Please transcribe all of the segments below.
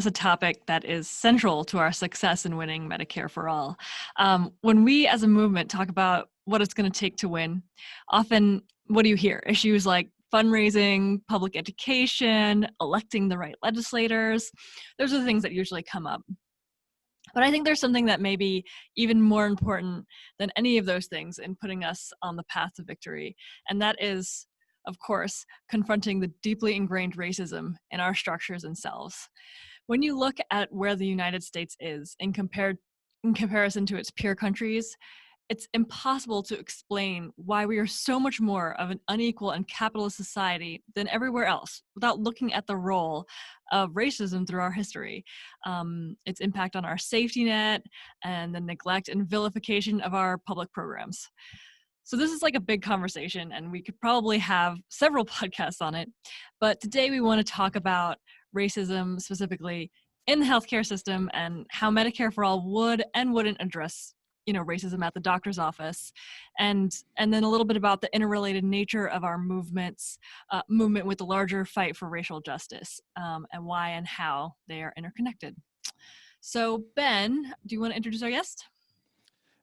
is a topic that is central to our success in winning Medicare for All. When we as a movement talk about what it's going to take to win, often what do you hear? Issues like fundraising, public education, electing the right legislators. Those are the things that usually come up. But I think there's something that may be even more important than any of those things in putting us on the path to victory. And that is, of course, confronting the deeply ingrained racism in our structures and selves. When you look at where the United States is in comparison to its peer countries, it's impossible to explain why we are so much more of an unequal and capitalist society than everywhere else without looking at the role of racism through our history, its impact on our safety net, and the neglect and vilification of our public programs. So this is like a big conversation, and we could probably have several podcasts on it. But today we want to talk about racism specifically in the healthcare system and how Medicare for All would and wouldn't address racism at the doctor's office, and then a little bit about the interrelated nature of our movement with the larger fight for racial justice, and why and how they are interconnected. So Ben, do you want to introduce our guest?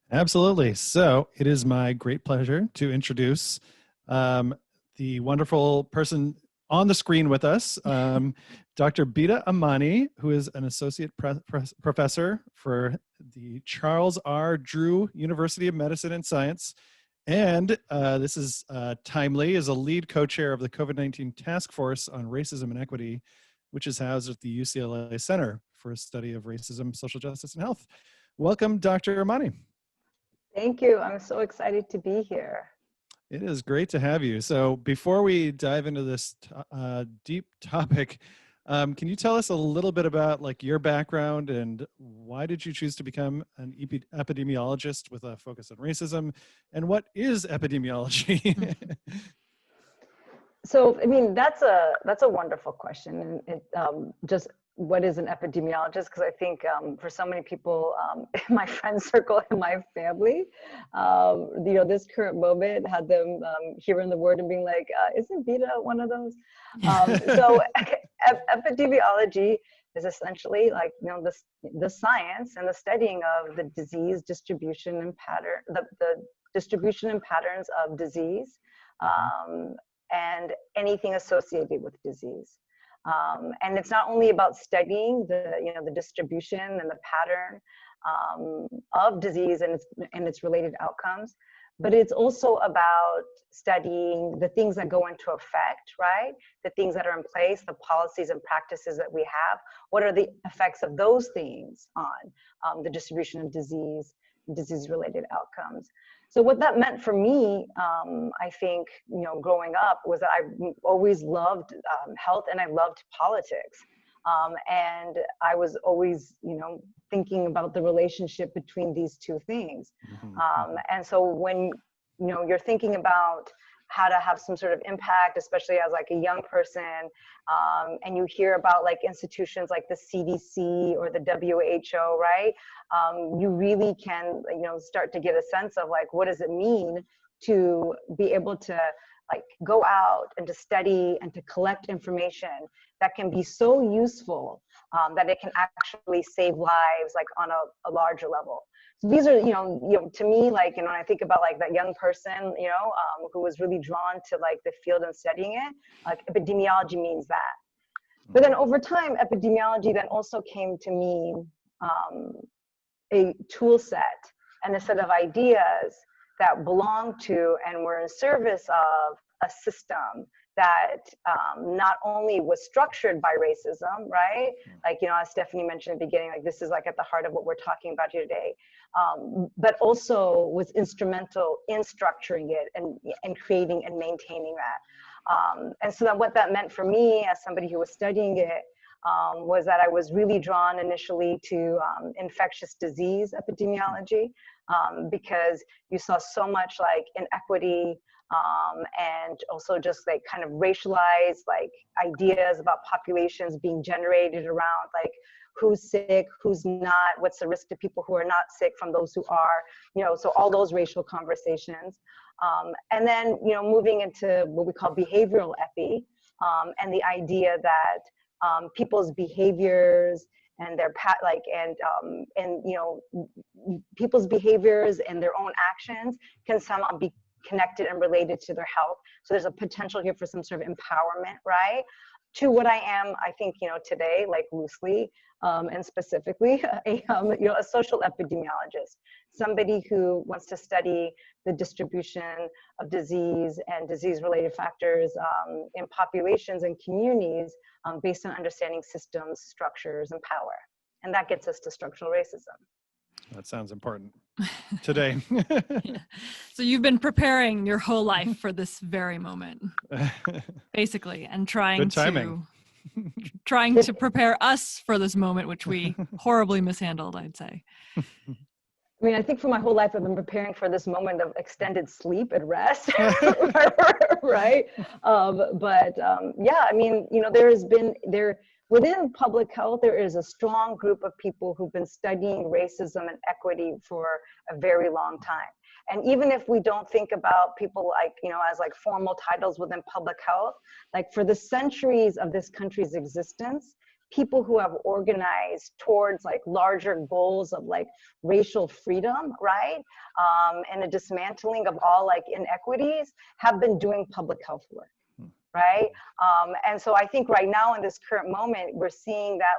Absolutely. So it is my great pleasure to introduce the wonderful person on the screen with us, Dr. Bita Amani, who is an associate professor for the Charles R. Drew University of Medicine and Science. And this is timely, as a lead co-chair of the COVID-19 Task Force on Racism and Equity, which is housed at the UCLA Center for a Study of Racism, Social Justice, and Health. Welcome, Dr. Amani. Thank you. I'm so excited to be here. It is great to have you. So before we dive into this deep topic, can you tell us a little bit about your background and why did you choose to become an epidemiologist with a focus on racism, and what is epidemiology? So, I mean, that's a wonderful question. And just what is an epidemiologist? Because I think for so many people in my friend circle and my family, this current moment had them hearing the word and being like, isn't Bita one of those? So epidemiology is essentially the science and the studying of the disease distribution and pattern, the distribution and patterns of disease, and anything associated with disease. And it's not only about studying the distribution and the pattern of disease and its related outcomes, but it's also about studying the things that go into effect, right? The things that are in place, the policies and practices that we have. What are the effects of those things on the distribution of disease-related outcomes? So what that meant for me, I think, growing up, was that I always loved health and I loved politics. And I was always, thinking about the relationship between these two things. And so when, you're thinking about how to have some sort of impact, especially as a young person, and you hear about institutions like the CDC or the WHO, right? You really can, start to get a sense of what does it mean to be able to go out and to study and to collect information that can be so useful that it can actually save lives on a larger level. So these are, to me, when I think about that young person, who was really drawn to the field and studying it, epidemiology means that. But then over time, epidemiology then also came to mean a tool set and a set of ideas that belong to and were in service of a system that not only was structured by racism, right? As Stephanie mentioned at the beginning, this is at the heart of what we're talking about here today, but also was instrumental in structuring it and creating and maintaining that. And so then what that meant for me as somebody who was studying it was that I was really drawn initially to infectious disease epidemiology, because you saw so much inequity, and also just kind of racialized ideas about populations being generated around who's sick, who's not, what's the risk to people who are not sick from those who are, so all those racial conversations. And then, moving into what we call behavioral epi, and the idea that people's behaviors and their people's behaviors and their own actions can somehow be connected and related to their health. So there's a potential here for some sort of empowerment, right? To what I am, I think, today, like loosely and specifically, a social epidemiologist, somebody who wants to study the distribution of disease and disease-related factors in populations and communities based on understanding systems, structures, and power. And that gets us to structural racism. That sounds important today. Yeah. So you've been preparing your whole life for this very moment, basically, and trying to prepare us for this moment, which we horribly mishandled, I'd say. I mean, I think for my whole life, I've been preparing for this moment of extended sleep and rest, right? Yeah, I mean, within public health, there is a strong group of people who've been studying racism and equity for a very long time. And even if we don't think about people as formal titles within public health, like for the centuries of this country's existence, people who have organized towards larger goals of racial freedom, right? And a dismantling of all inequities have been doing public health work. Right? And so I think right now in this current moment, we're seeing that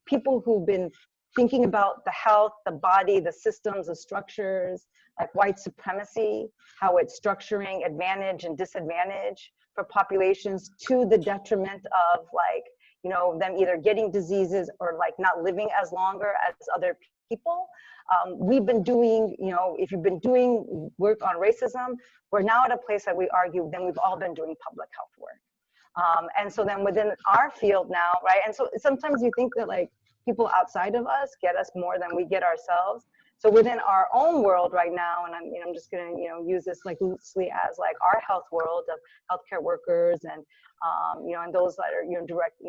people who've been thinking about the health, the body, the systems, the structures, like white supremacy, how it's structuring advantage and disadvantage for populations to the detriment of them either getting diseases or not living as longer as other people. We've been doing, if you've been doing work on racism, we're now at a place that we argue then we've all been doing public health work. And so then within our field now, right? And so sometimes you think that people outside of us get us more than we get ourselves. So within our own world right now, and I'm just going to use this loosely as our health world of healthcare workers and and those that are direct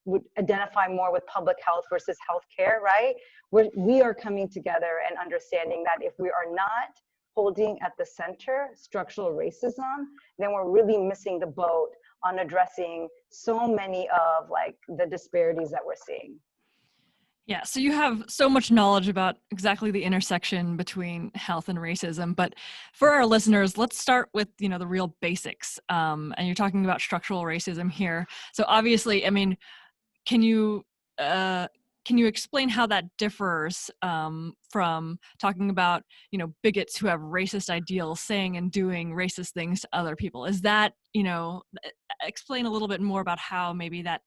would identify more with public health versus healthcare, right? We are coming together and understanding that if we are not holding at the center structural racism, then we're really missing the boat on addressing so many of the disparities that we're seeing. Yeah, so you have so much knowledge about exactly the intersection between health and racism, but for our listeners, let's start with, the real basics. And you're talking about structural racism here. So obviously, I mean, can you explain how that differs from talking about, bigots who have racist ideals saying and doing racist things to other people? Is that, explain a little bit more about how maybe that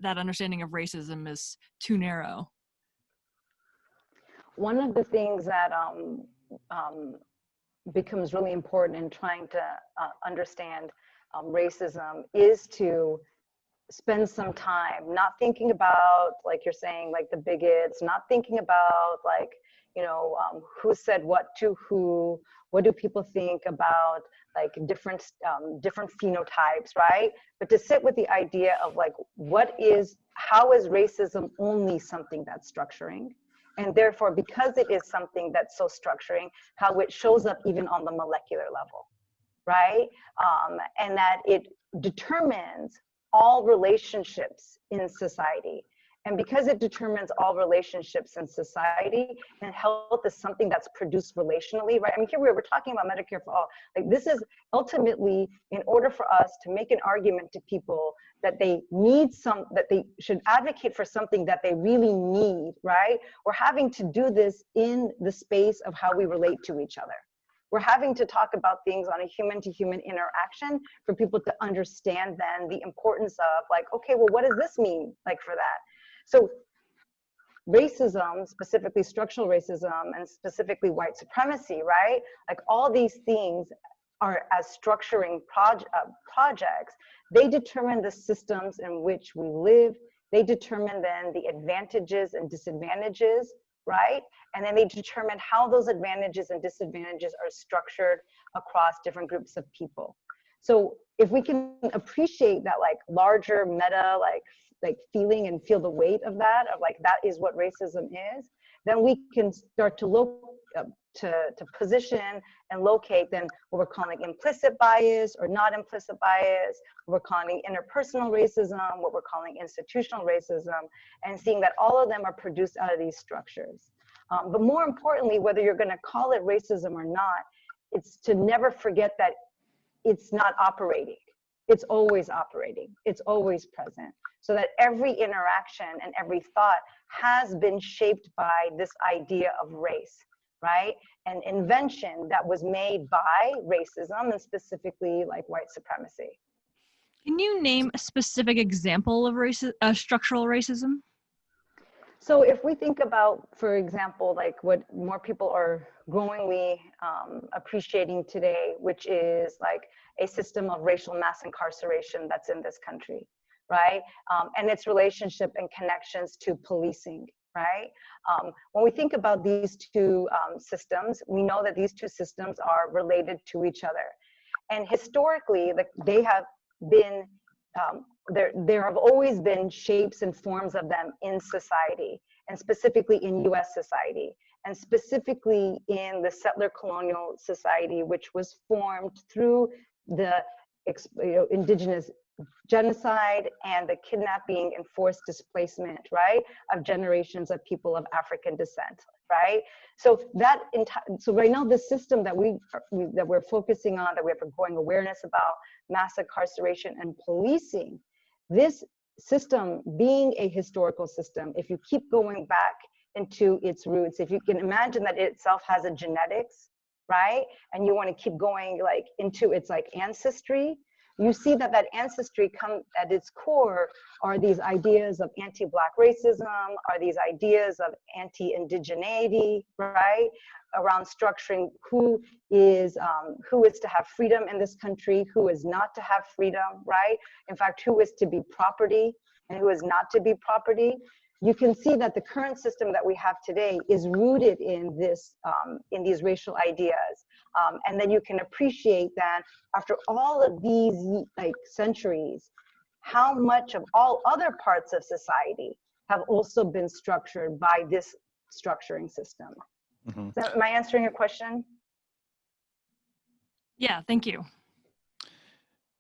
understanding of racism is too narrow? One of the things that becomes really important in trying to understand racism is to spend some time not thinking about, you're saying, the bigots, not thinking about who said what to who, what do people think about different phenotypes, right? But to sit with the idea of how is racism only something that's structuring? And therefore, because it is something that's so structuring, how it shows up even on the molecular level, right? And that it determines all relationships in society. And because it determines all relationships in society, and health is something that's produced relationally, right? I mean, here we're talking about Medicare for all. This is ultimately, in order for us to make an argument to people that they need that they should advocate for something that they really need, right? We're having to do this in the space of how we relate to each other. We're having to talk about things on a human-to-human interaction for people to understand then the importance of okay, well, what does this mean for that? So racism, specifically structural racism and specifically white supremacy, right? All these things are as structuring projects. They determine the systems in which we live. They determine then the advantages and disadvantages, right? And then they determine how those advantages and disadvantages are structured across different groups of people. So if we can appreciate that larger meta, like feeling and feel the weight of that, of like, that is what racism is, then we can start to look to position and locate then what we're calling implicit bias or not implicit bias, what we're calling interpersonal racism, what we're calling institutional racism, and seeing that all of them are produced out of these structures. But more importantly, whether you're going to call it racism or not, it's to never forget that it's not operating. It's always operating. It's always present. So that every interaction and every thought has been shaped by this idea of race, right? An invention that was made by racism and specifically like white supremacy. Can you name a specific example of structural racism? So if we think about, for example, like what more people are growingly appreciating today, which is like a system of racial mass incarceration that's in this country, right? And its relationship and connections to policing, right? When we think about these two systems, we know that these two systems are related to each other. And historically, they have been, there have always been shapes and forms of them in society, and specifically in US society, and specifically in the settler colonial society, which was formed through the indigenous genocide and the kidnapping and forced displacement, right, of generations of people of African descent, right? So that so right now the system that we're focusing on, that we have a growing awareness about, mass incarceration and policing, this system being a historical system, if you keep going back into its roots, if you can imagine that it itself has a genetics, right, and you want to keep going like into its like ancestry, you see that that ancestry come at its core are these ideas of anti-Black racism, are these ideas of anti-indigeneity, right? Around structuring who is to have freedom in this country, who is not to have freedom, right? In fact, who is to be property and who is not to be property. You can see that the current system that we have today is rooted in this, in these racial ideas. And then you can appreciate that after all of these like centuries, how much of all other parts of society have also been structured by this structuring system. Mm-hmm. Am I answering your question? Yeah, thank you.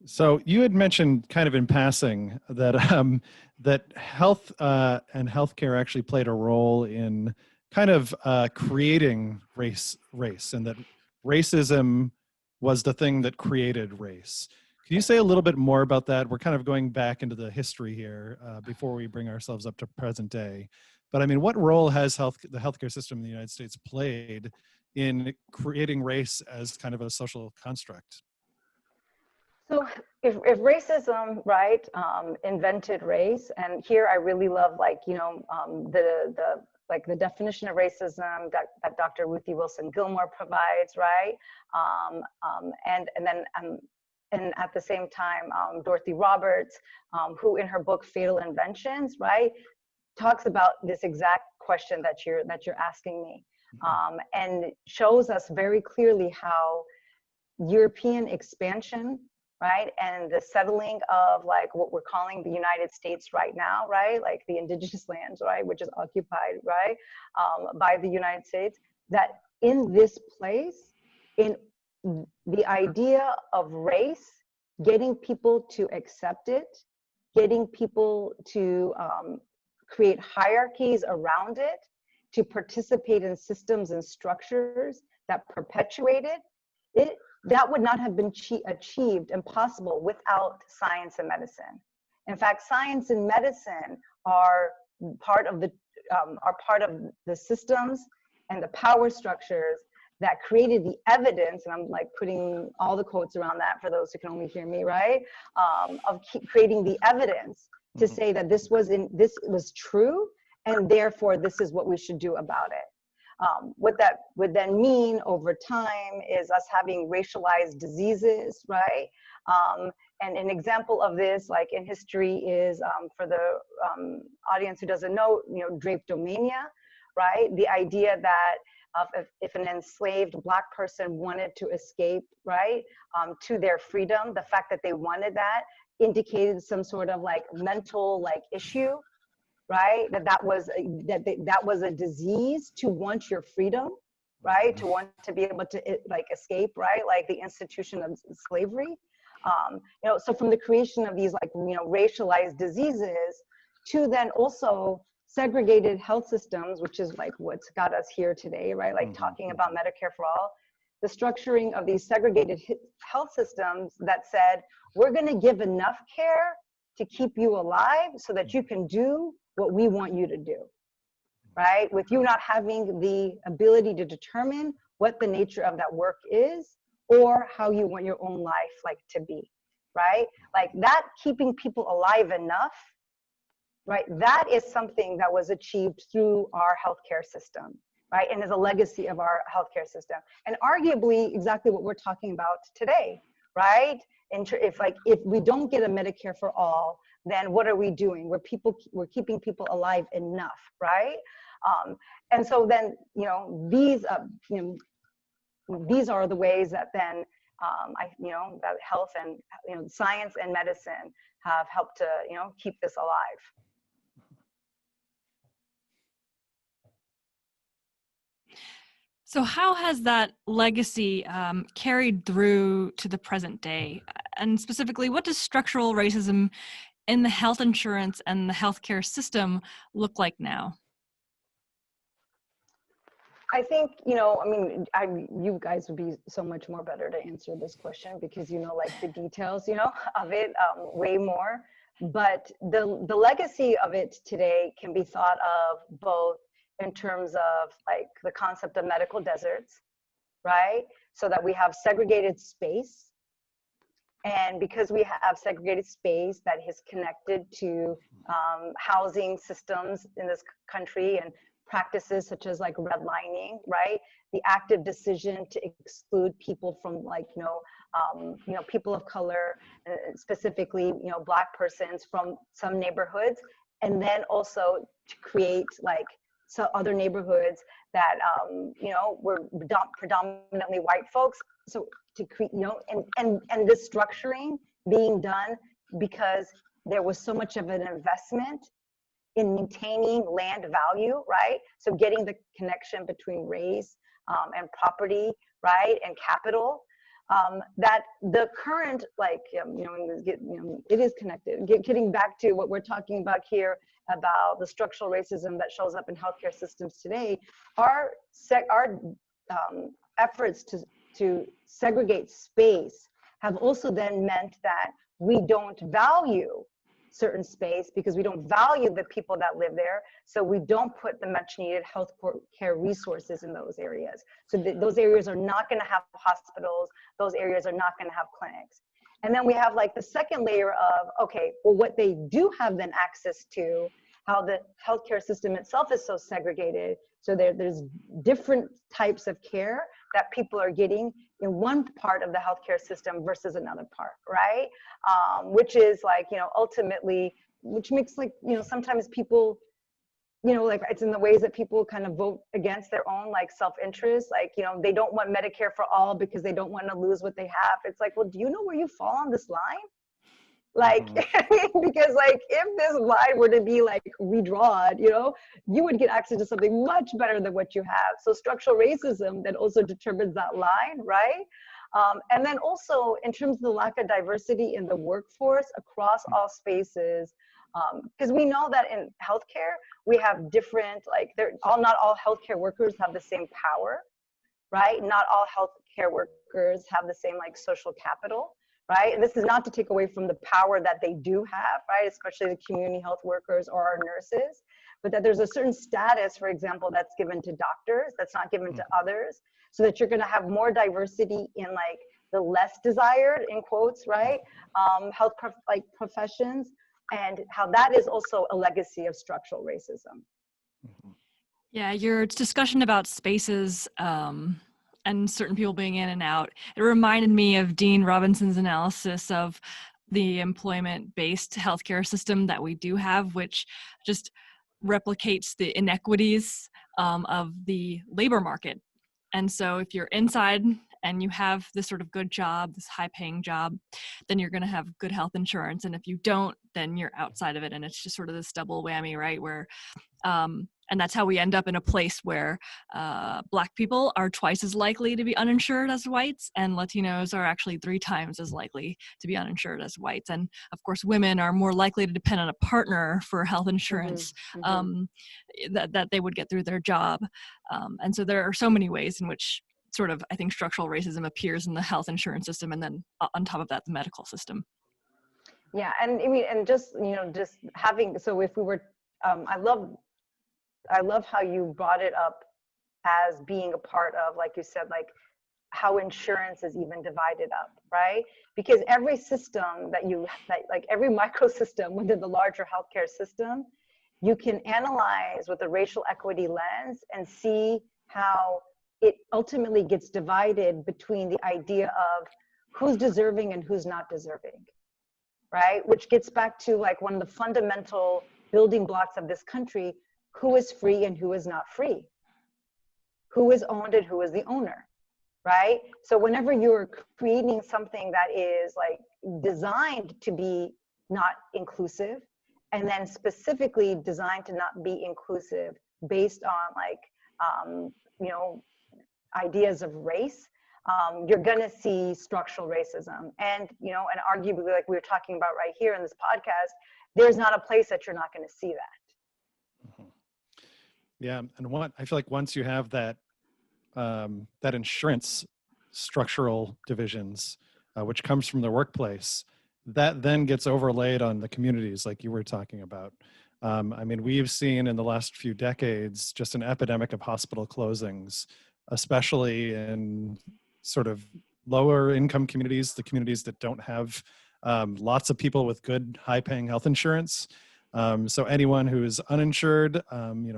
So you had mentioned kind of in passing that that health and healthcare actually played a role in kind of creating race, and that racism was the thing that created race. Can you say a little bit more about that? We're kind of going back into the history here before we bring ourselves up to present day. But I mean, what role has the healthcare system in the United States played in creating race as kind of a social construct? So if racism, right, invented race, and here I really love, like, you know, the definition of racism that Dr. Ruthie Wilson Gilmore provides, right, and at the same time, Dorothy Roberts, who in her book Fatal Inventions, right, talks about this exact question that you're asking me, and shows us very clearly how European expansion, right, and the settling of like what we're calling the United States right now, right, like the indigenous lands, right, which is occupied, right, by the United States, that in this place, in the idea of race, getting people to accept it, getting people to create hierarchies around it, to participate in systems and structures that perpetuate it, that would not have been achieved and possible without science and medicine. In fact, science and medicine are part of the systems and the power structures that created the evidence, and I'm like putting all the quotes around that for those who can only hear me, right? Of creating the evidence to say that this was true, and therefore this is what we should do about it. What that would then mean over time is us having racialized diseases, right? And an example of this, like in history, is for the audience who doesn't know, drapetomania, right? The idea that if an enslaved Black person wanted to escape, right, to their freedom, the fact that they wanted that indicated some sort of like mental like issue, right? That was a disease to want your freedom, right? To want to be able to like escape, right? Like the institution of slavery. You know, so from the creation of these like, you know, racialized diseases to then also segregated health systems, which is like what's got us here today, right? Like talking about Medicare for all, the structuring of these segregated health systems that said, we're going to give enough care to keep you alive so that you can do what we want you to do, right? With you not having the ability to determine what the nature of that work is or how you want your own life like to be, right? Like that keeping people alive enough, right? That is something that was achieved through our healthcare system, right? And is a legacy of our healthcare system. And arguably exactly what we're talking about today, right? And if we don't get a Medicare for all, then what are we doing? We're keeping people alive enough, right? And so then, you know, these are the ways that then that health and, you know, science and medicine have helped to, you know, keep this alive. So how has that legacy carried through to the present day? And specifically, what does structural racism in the health insurance and the healthcare system look like now? I think, you know, I mean, you guys would be so much more better to answer this question because you know, like the details, you know, of it way more. But the legacy of it today can be thought of both in terms of like the concept of medical deserts, right? So that we have segregated space. And because we have segregated space that is connected to housing systems in this country and practices such as like redlining, right? The active decision to exclude people from like, you know, people of color, specifically, you know, Black persons from some neighborhoods, and then also to create like so other neighborhoods that, you know, were predominantly white folks. So to create, you know, and this structuring being done because there was so much of an investment in maintaining land value, right? So getting the connection between race and property, right, and capital, that the current, like, you know, it is connected. Getting back to what we're talking about here about the structural racism that shows up in healthcare systems today, our efforts to segregate space have also then meant that we don't value certain space because we don't value the people that live there. So we don't put the much needed health care resources in those areas. So those areas are not gonna have hospitals. Those areas are not gonna have clinics. And then we have like the second layer of, okay, well, what they do have then access to, how the healthcare system itself is so segregated. So there's different types of care that people are getting in one part of the healthcare system versus another part, right? Which is like, you know, ultimately, which makes like, you know, sometimes people, you know, like it's in the ways that people kind of vote against their own like self-interest. Like, you know, they don't want Medicare for all because they don't want to lose what they have. It's like, well, do you know where you fall on this line? Like, because like if this line were to be like redrawn, you know, you would get access to something much better than what you have. So structural racism then also determines that line, right? And then also in terms of the lack of diversity in the workforce across all spaces, because we know that in healthcare, we have different, like not all healthcare workers have the same power, right? Not all healthcare workers have the same like social capital. Right? And this is not to take away from the power that they do have, right? Especially the community health workers or our nurses, but that there's a certain status, for example, that's given to doctors, that's not given to others, so that you're gonna have more diversity in like the less desired, in quotes, right? Health professions, and how that is also a legacy of structural racism. Yeah, your discussion about spaces and certain people being in and out, it reminded me of Dean Robinson's analysis of the employment-based healthcare system that we do have, which just replicates the inequities of the labor market. And so if you're inside and you have this sort of good job, this high paying job, then you're going to have good health insurance. And if you don't, then you're outside of it. And it's just sort of this double whammy, right? Where, and that's how we end up in a place where Black people are twice as likely to be uninsured as whites, and Latinos are actually 3 times as likely to be uninsured as whites. And of course, women are more likely to depend on a partner for health insurance that they would get through their job. And so there are so many ways in which sort of, I think, structural racism appears in the health insurance system, and then on top of that, the medical system. Yeah, and I mean, and just, just having, so if we were, I love how you brought it up as being a part of, like you said, like how insurance is even divided up, right? Because every system like every microsystem within the larger healthcare system, you can analyze with a racial equity lens and see how it ultimately gets divided between the idea of who's deserving and who's not deserving, right? Which gets back to like one of the fundamental building blocks of this country: who is free and who is not free, who is owned and who is the owner, right? So whenever you're creating something that is like designed to be not inclusive, and then specifically designed to not be inclusive based on like, ideas of race, you're gonna see structural racism. And, and arguably, like we were talking about right here in this podcast, there's not a place that you're not gonna see that. Mm-hmm. Yeah, and I feel like once you have that that insurance structural divisions, which comes from the workplace, that then gets overlaid on the communities, like you were talking about. I mean, we've seen in the last few decades just an epidemic of hospital closings, especially in sort of lower income communities, the communities that don't have lots of people with good, high-paying health insurance. So anyone who is uninsured,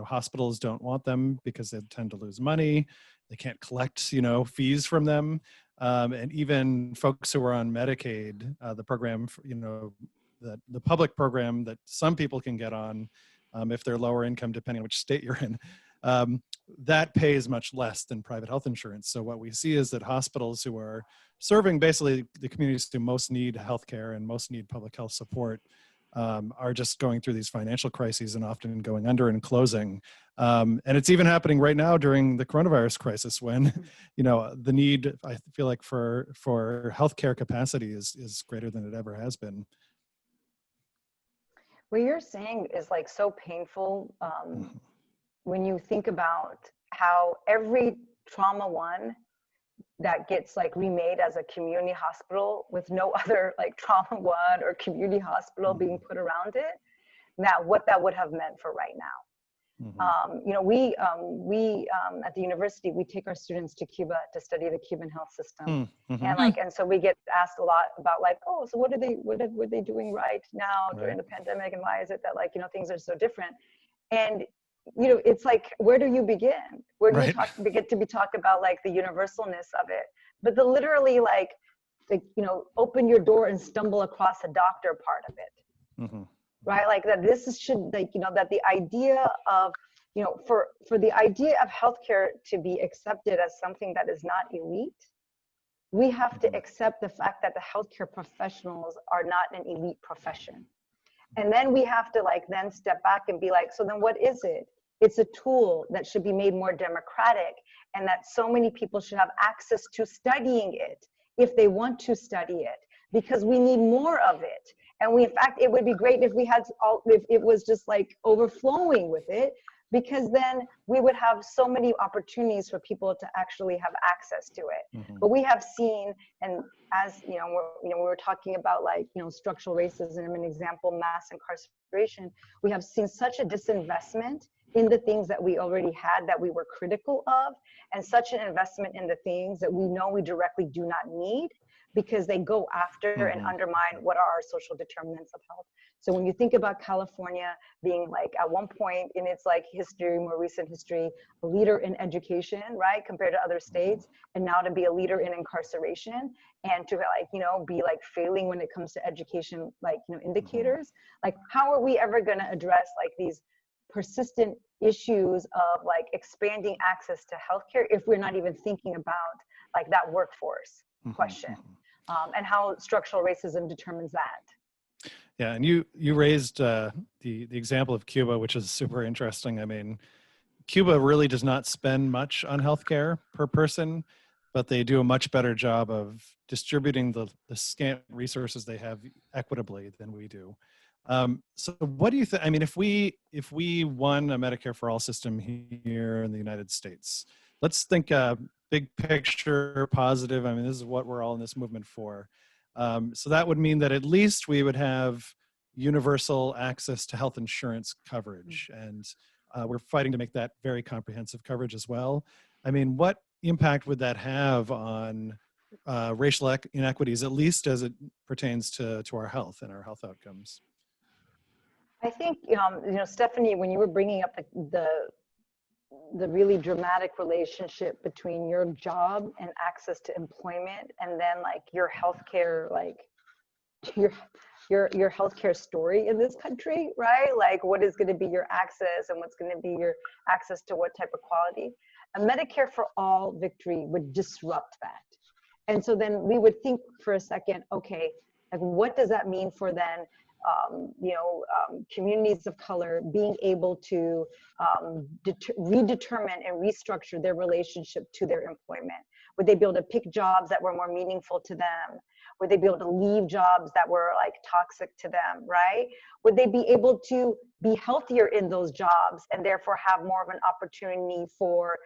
hospitals don't want them because they tend to lose money. They can't collect, fees from them. And even folks who are on Medicaid, the program, the public program that some people can get on if they're lower income, depending on which state you're in, that pays much less than private health insurance. So what we see is that hospitals who are serving basically the communities who most need healthcare and most need public health support are just going through these financial crises and often going under and closing. And it's even happening right now during the coronavirus crisis when, the need, I feel like, for healthcare capacity is greater than it ever has been. What you're saying is like so painful when you think about how every trauma one that gets like remade as a community hospital with no other like trauma one or community hospital being put around it, what that would have meant for right now. We at the university, we take our students to Cuba to study the Cuban health system. And so we get asked a lot about like, oh, so what are they doing right now during the pandemic, and why is it that like, things are so different? And it's like, where do you begin? Where do you get to talk about like the universalness of it? But the literally like open your door and stumble across a doctor part of it. Right? Like that should like, that the idea of, for the idea of healthcare to be accepted as something that is not elite, we have to accept the fact that the healthcare professionals are not an elite profession. And then we have to like then step back and be like, so then what is it? It's a tool that should be made more democratic, and that so many people should have access to studying it if they want to study it, because we need more of it. And in fact, it would be great if if it was just like overflowing with it, because then we would have so many opportunities for people to actually have access to it. But we have seen, and as we were talking about like, structural racism, an example, mass incarceration, we have seen such a disinvestment in the things that we already had that we were critical of, and such an investment in the things that we know we directly do not need, because they go after and undermine what are our social determinants of health. So when you think about California being like at one point in its like history, more recent history, a leader in education, right, compared to other states, and now to be a leader in incarceration, and to like, be like failing when it comes to education, like, indicators, like how are we ever going to address like these persistent issues of like expanding access to healthcare if we're not even thinking about like that workforce question, mhm. and how structural racism determines that. Yeah, and you raised the example of Cuba, which is super interesting. I mean, Cuba really does not spend much on healthcare per person, but they do a much better job of distributing the scant resources they have equitably than we do. So what do you think? I mean, if we won a Medicare for all system here in the United States, let's think big picture, positive. I mean, this is what we're all in this movement for. So that would mean that at least we would have universal access to health insurance coverage, and we're fighting to make that very comprehensive coverage as well. I mean, what impact would that have on racial inequities, at least as it pertains to our health and our health outcomes? I think, Stephanie, when you were bringing up the really dramatic relationship between your job and access to employment, and then like your healthcare, like your healthcare story in this country, right? Like what is going to be your access and what's going to be your access to what type of quality? A Medicare for all victory would disrupt that. And so then we would think for a second, okay, like what does that mean for then communities of color being able to redetermine and restructure their relationship to their employment? Would they be able to pick jobs that were more meaningful to them? Would they be able to leave jobs that were like toxic to them, right? Would they be able to be healthier in those jobs and therefore have more of an opportunity for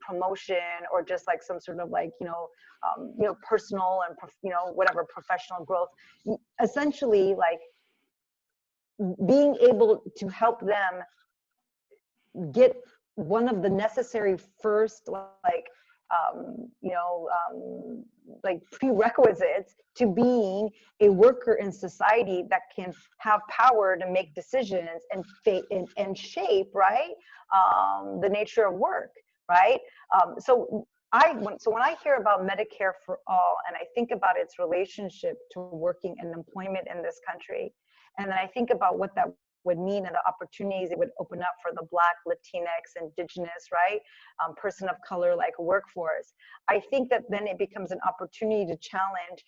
promotion, or just like some sort of personal and whatever professional growth? Essentially, like being able to help them get one of the necessary first prerequisites to being a worker in society that can have power to make decisions and shape, right, the nature of work, right? So when I hear about Medicare for all, and I think about its relationship to working and employment in this country, and then I think about what that would mean and the opportunities it would open up for the Black, Latinx, Indigenous, right, person of color like workforce, I think that then it becomes an opportunity to challenge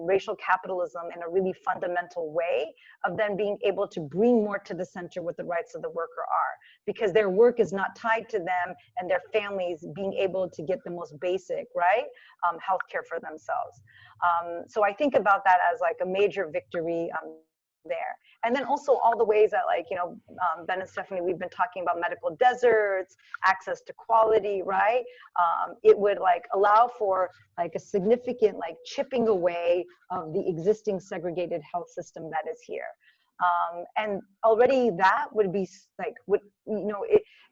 racial capitalism in a really fundamental way, of then being able to bring more to the center what the rights of the worker are, because their work is not tied to them and their families being able to get the most basic, right, healthcare for themselves. So I think about that as like a major victory there. And then also all the ways that Ben and Stephanie, we've been talking about medical deserts, access to quality, right? It would allow for a significant chipping away of the existing segregated health system that is here. And already that would be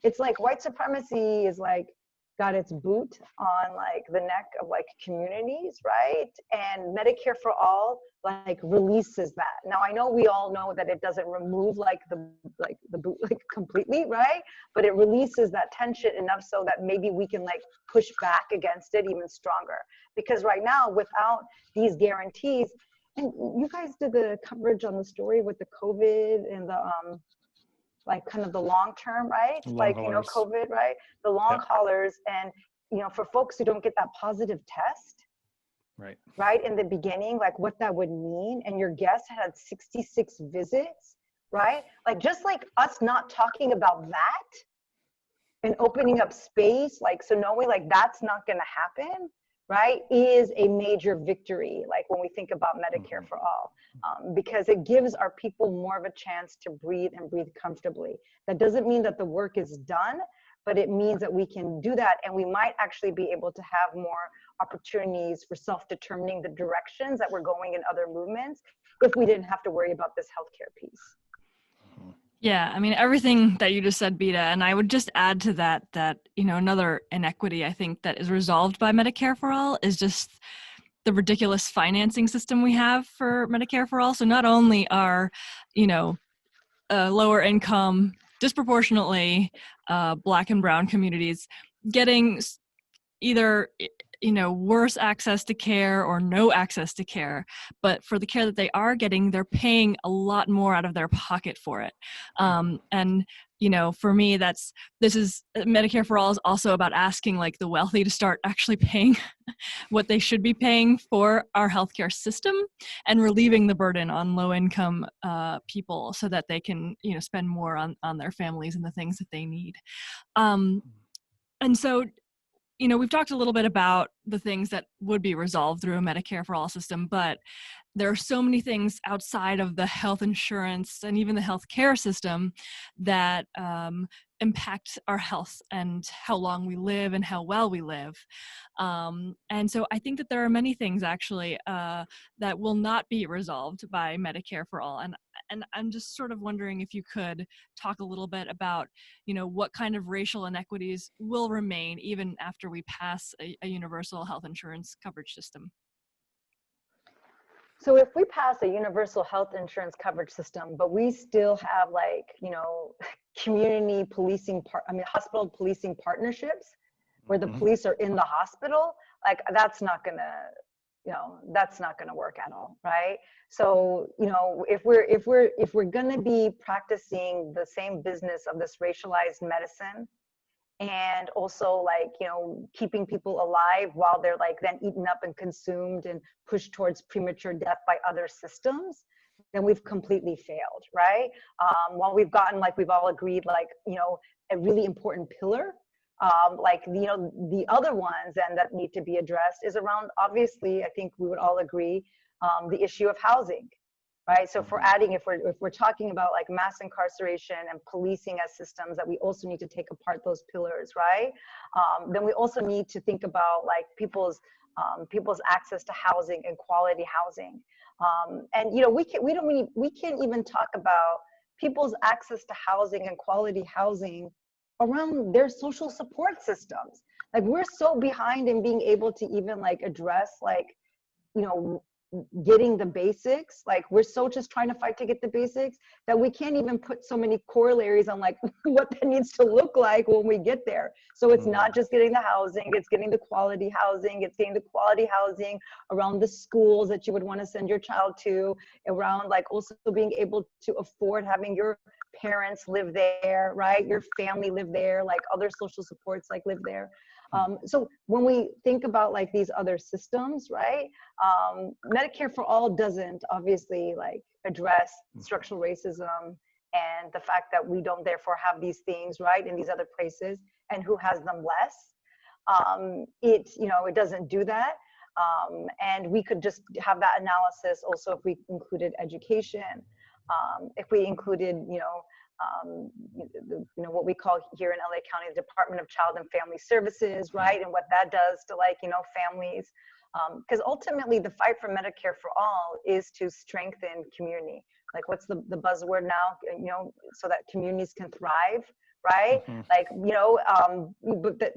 it's like white supremacy is got its boot on the neck of communities, right? And Medicare for all releases that. Now I know we all know that it doesn't remove the boot completely, right? But it releases that tension enough so that maybe we can push back against it even stronger. Because right now, without these guarantees, and you guys did the coverage on the story with the COVID and the kind of the long term, right? COVID, right? The long haulers, and for folks who don't get that positive test, right in the beginning, what that would mean. And your guest had 66 visits, right? Just us not talking about that and opening up space, so knowing that's not going to happen, right, is a major victory, when we think about Medicare for all, because it gives our people more of a chance to breathe and breathe comfortably. That doesn't mean that the work is done, but it means that we can do that, and we might actually be able to have more opportunities for self-determining the directions that we're going in other movements if we didn't have to worry about this healthcare piece. Yeah, I mean, everything that you just said, Bita, and I would just add to that, another inequity I think that is resolved by Medicare for all is just the ridiculous financing system we have for Medicare for all. So not only are, lower income, disproportionately Black and Brown communities getting either worse access to care or no access to care, but for the care that they are getting, they're paying a lot more out of their pocket for it. And for me, this is Medicare for All is also about asking like the wealthy to start actually paying what they should be paying for our healthcare system and relieving the burden on low income people so that they can, spend more on their families and the things that they need. And so, we've talked a little bit about the things that would be resolved through a Medicare for All system, but there are so many things outside of the health insurance and even the healthcare system that impact our health and how long we live and how well we live. And so I think that there are many things actually that will not be resolved by Medicare for All. And I'm just sort of wondering if you could talk a little bit about, what kind of racial inequities will remain even after we pass a universal health insurance coverage system. So if we pass a universal health insurance coverage system, but we still have community policing, hospital policing partnerships where the police are in the hospital, that's not gonna work at all, right? So, if we're gonna be practicing the same business of this racialized medicine, and also keeping people alive while they're then eaten up and consumed and pushed towards premature death by other systems, then we've completely failed, right? While we've gotten, we've all agreed, a really important pillar, the other ones and that need to be addressed is around, obviously, I think we would all agree, the issue of housing. Right. So if we're talking about mass incarceration and policing as systems, that we also need to take apart those pillars, right? Then we also need to think about people's access to housing and quality housing. And we can't even talk about people's access to housing and quality housing around their social support systems. We're so behind in being able to even address getting the basics. We're so just trying to fight to get the basics that we can't even put so many corollaries on what that needs to look like when we get there. So it's not just getting the housing, it's getting the quality housing, it's getting the quality housing around the schools that you would want to send your child to, around also being able to afford having your parents live there, right? Your family live there, other social supports live there. So when we think about these other systems, right, Medicare for All doesn't obviously address structural racism and the fact that we don't therefore have these things, right, in these other places, and who has them less. It doesn't do that. And we could just have that analysis also if we included education, if we included, what we call here in LA County, the Department of Child and Family Services, right? And what that does to families. Because ultimately the fight for Medicare for All is to strengthen community. What's the buzzword now, so that communities can thrive, right? But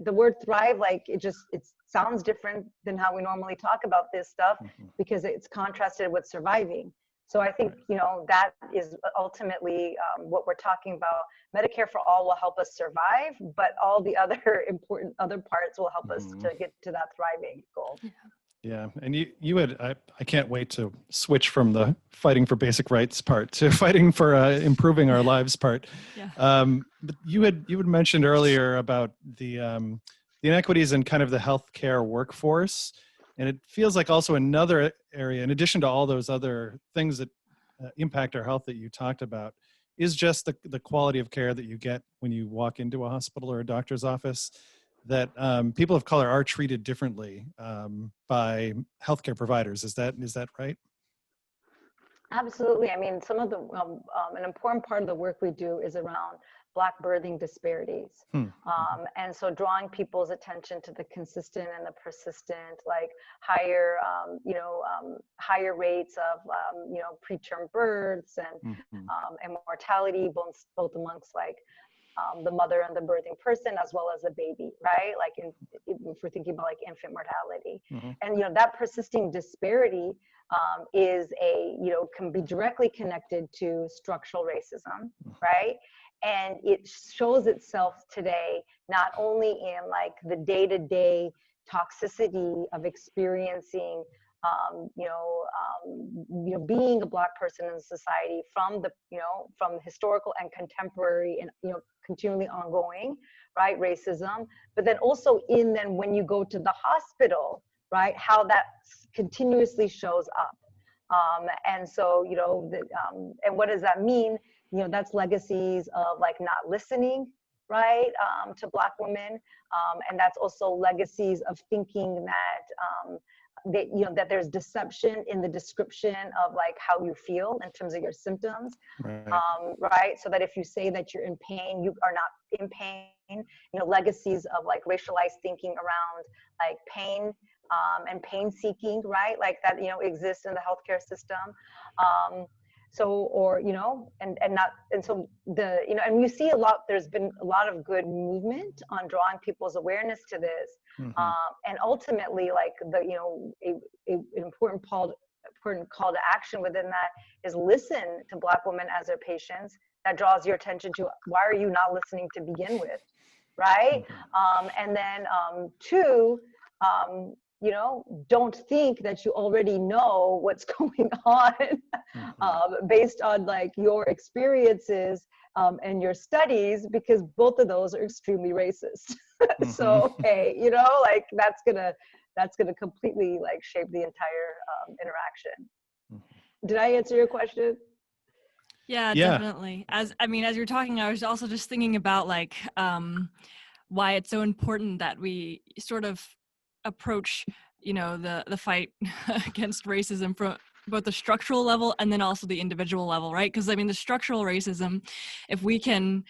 the word thrive, it sounds different than how we normally talk about this stuff because it's contrasted with surviving. So I think, that is ultimately what we're talking about. Medicare for All will help us survive, but all the other important parts will help us to get to that thriving goal. Yeah, and you had, I can't wait to switch from the fighting for basic rights part to fighting for improving our lives part. Yeah. But you had mentioned earlier about the inequities in kind of the healthcare workforce. And it feels like also another area, in addition to all those other things that impact our health that you talked about, is just the quality of care that you get when you walk into a hospital or a doctor's office, that people of color are treated differently by healthcare providers. Is that right? Absolutely. I mean, some of the, an important part of the work we do is around Black birthing disparities. And so drawing people's attention to the consistent and the persistent, higher, higher rates of, preterm births and mortality, both amongst the mother and the birthing person, as well as the baby, right? If we're thinking about infant mortality. And, that persisting disparity is can be directly connected to structural racism, right? And it shows itself today, not only in the day-to-day toxicity of experiencing being a Black person in society from the, from historical and contemporary and, continually ongoing, right, racism, but then also then when you go to the hospital, right, how that continuously shows up. And so, and what does that mean? That's legacies of like not listening, right, to Black women. And that's also legacies of thinking that there's deception in the description of like how you feel in terms of your symptoms, right? So that if you say that you're in pain, you are not in pain. Legacies of like racialized thinking around like pain, and pain seeking, right? Like that, exists in the healthcare system. So and you see there's been a lot of good movement on drawing people's awareness to this. And ultimately, like an important call to action within that is listen to Black women as their patients. That draws your attention to why are you not listening to begin with, right? And then two, don't think that you already know what's going on based on like your experiences and your studies, because both of those are extremely racist. So, hey, like that's gonna completely like shape the entire interaction. Did I answer your question? Yeah, definitely. As you're talking, I was also just thinking about like why it's so important that we sort of approach, the fight against racism from both the structural level and then also the individual level, right? Because the structural racism, if we can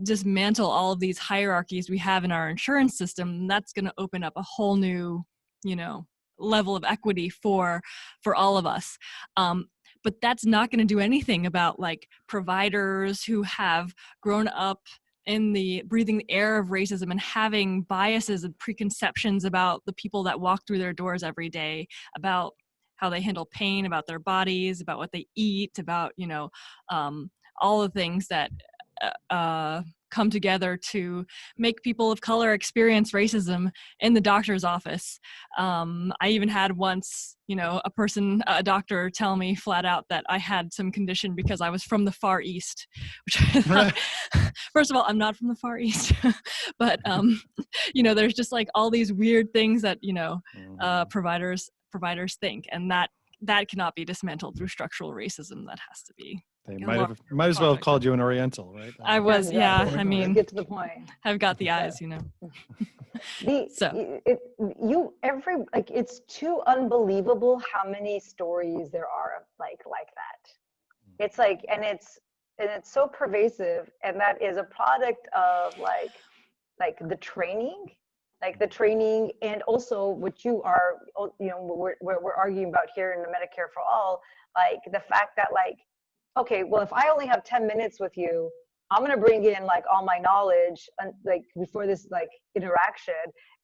dismantle all of these hierarchies we have in our insurance system, that's going to open up a whole new, level of equity for all of us. But that's not going to do anything about like providers who have grown up in breathing the air of racism and having biases and preconceptions about the people that walk through their doors every day, about how they handle pain, about their bodies, about what they eat, about, all the things that come together to make people of color experience racism in the doctor's office. I even had once, a doctor tell me flat out that I had some condition because I was from the Far East, which I thought, first of all, I'm not from the Far East, but, there's just like all these weird things that, providers think, and that cannot be dismantled through structural racism. That has to be. They might as well have called you an Oriental, right? I was, yeah. Get to the point. I've got the eyes, It's too unbelievable how many stories there are like that. It's like, and it's so pervasive, and that is a product of like the training, and also what you are, we're arguing about here in the Medicare for All, like the fact that like, okay, well, if I only have 10 minutes with you, I'm going to bring in like all my knowledge and like before this like interaction.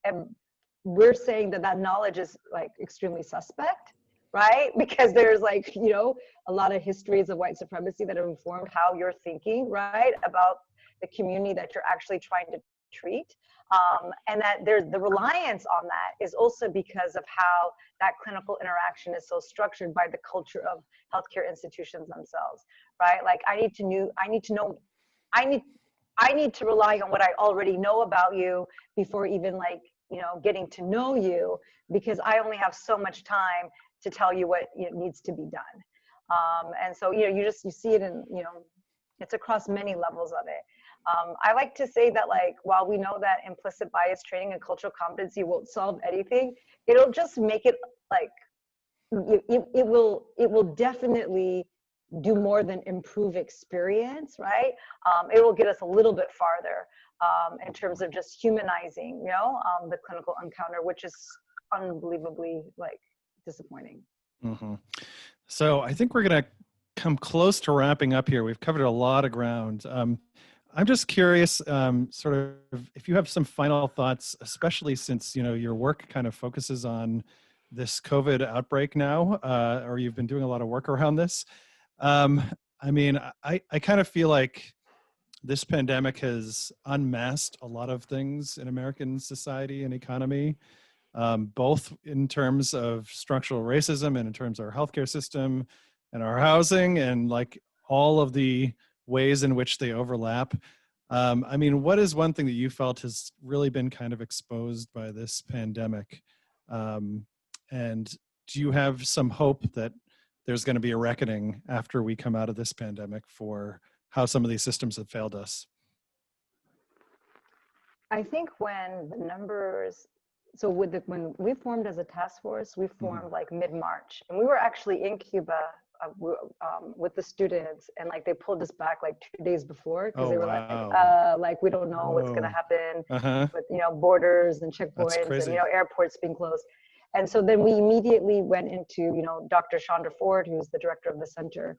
And we're saying that knowledge is like extremely suspect, right? Because there's like, a lot of histories of white supremacy that have informed how you're thinking, right? About the community that you're actually trying to treat. And that there's the reliance on that is also because of how that clinical interaction is so structured by the culture of healthcare institutions themselves, right? Like I need to rely on what I already know about you before even like, getting to know you, because I only have so much time to tell you what needs to be done. And so, you see it in, it's across many levels of it. I like to say that like, while we know that implicit bias training and cultural competency won't solve anything, it'll just make it like, it will definitely do more than improve experience, right? It will get us a little bit farther in terms of just humanizing, the clinical encounter, which is unbelievably like disappointing. So I think we're going to come close to wrapping up here. We've covered a lot of ground. I'm just curious, sort of, if you have some final thoughts, especially since, your work kind of focuses on this COVID outbreak now, or you've been doing a lot of work around this. I kind of feel like this pandemic has unmasked a lot of things in American society and economy. both in terms of structural racism and in terms of our healthcare system and our housing and like all of the ways in which they overlap. I mean, what is one thing that you felt has really been kind of exposed by this pandemic? And do you have some hope that there's going to be a reckoning after we come out of this pandemic for how some of these systems have failed us? I think when the numbers, so when we formed as a task force, we formed like mid-March, and we were actually in Cuba with the students, and like they pulled us back like 2 days before because they were like we don't know what's gonna happen with borders and checkpoints and airports being closed. And so then we immediately went into Dr. Chandra Ford, who's the director of the center,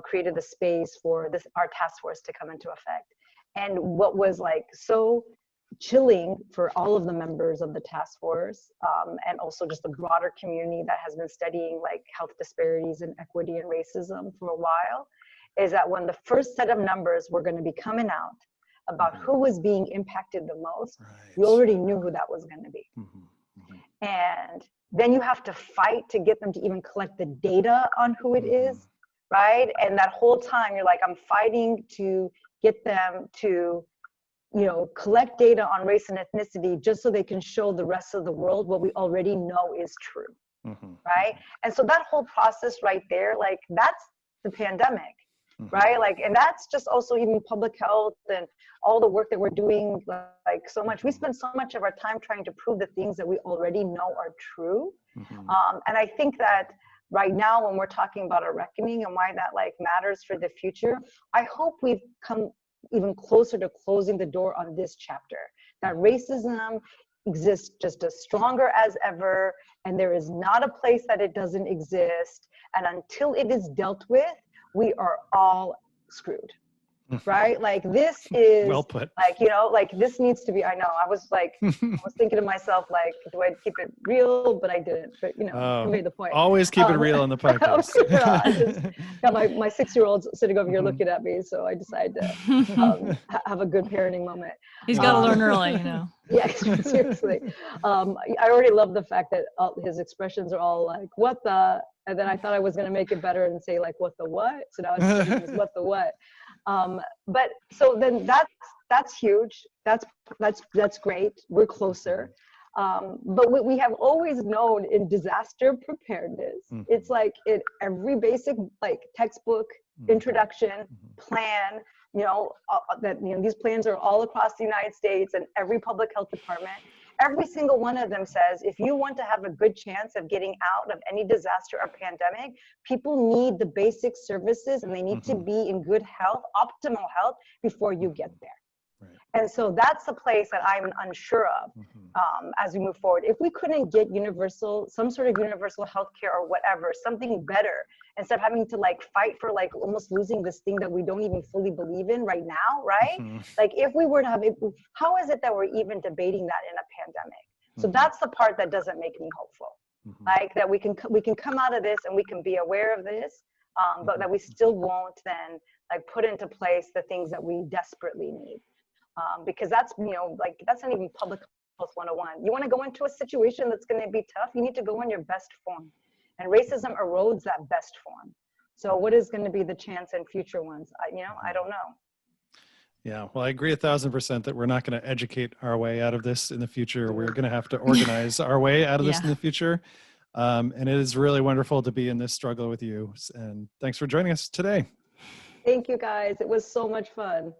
created the space for our task force to come into effect. And what was like so chilling for all of the members of the task force, and also just the broader community that has been studying like health disparities and equity and racism for a while, is that when the first set of numbers were going to be coming out about who was being impacted the most, you already knew who that was going to be. And then you have to fight to get them to even collect the data on who it is, right? And that whole time you're like, I'm fighting to get them to collect data on race and ethnicity just so they can show the rest of the world what we already know is true, right? And so that whole process right there, like that's the pandemic, right? Like, and that's just also even public health and all the work that we're doing, like so much. We spend so much of our time trying to prove the things that we already know are true. And I think that right now when we're talking about a reckoning and why that like matters for the future, I hope we've come even closer to closing the door on this chapter, that racism exists just as stronger as ever, and there is not a place that it doesn't exist, and until it is dealt with, we are all screwed, right? Like this is well put. Like like this needs to be, I know, I was like I was thinking to myself, like, do I keep it real? But I didn't, but I made the point. Always keep it real on the podcast. I just got my 6-year-old sitting over here looking at me, so I decided to have a good parenting moment. He's got to learn early, Yeah, seriously. I already love the fact that his expressions are all like, what the, and then I thought I was going to make it better and say like, what the what? So now it's what the what? But so then that's huge. That's great. We're closer. But what we have always known in disaster preparedness, it's like in every basic like textbook, introduction, plan, that these plans are all across the United States and every public health department. Every single one of them says, if you want to have a good chance of getting out of any disaster or pandemic, people need the basic services and they need to be in good health, optimal health, before you get there. And so that's the place that I'm unsure of as we move forward. If we couldn't get some sort of universal healthcare or whatever, something better, instead of having to like fight for like almost losing this thing that we don't even fully believe in right now, right? Like if we were to have it, how is it that we're even debating that in a pandemic? So that's the part that doesn't make me hopeful. Like that we can come out of this and we can be aware of this, but that we still won't then like put into place the things that we desperately need. Because that's, like, that's not even public health 101. You want to go into a situation that's going to be tough, you need to go in your best form. And racism erodes that best form. So what is going to be the chance in future ones? I don't know. Yeah, well, I agree 1,000% that we're not going to educate our way out of this in the future. We're going to have to organize our way out of this in the future. And it is really wonderful to be in this struggle with you. And thanks for joining us today. Thank you, guys. It was so much fun.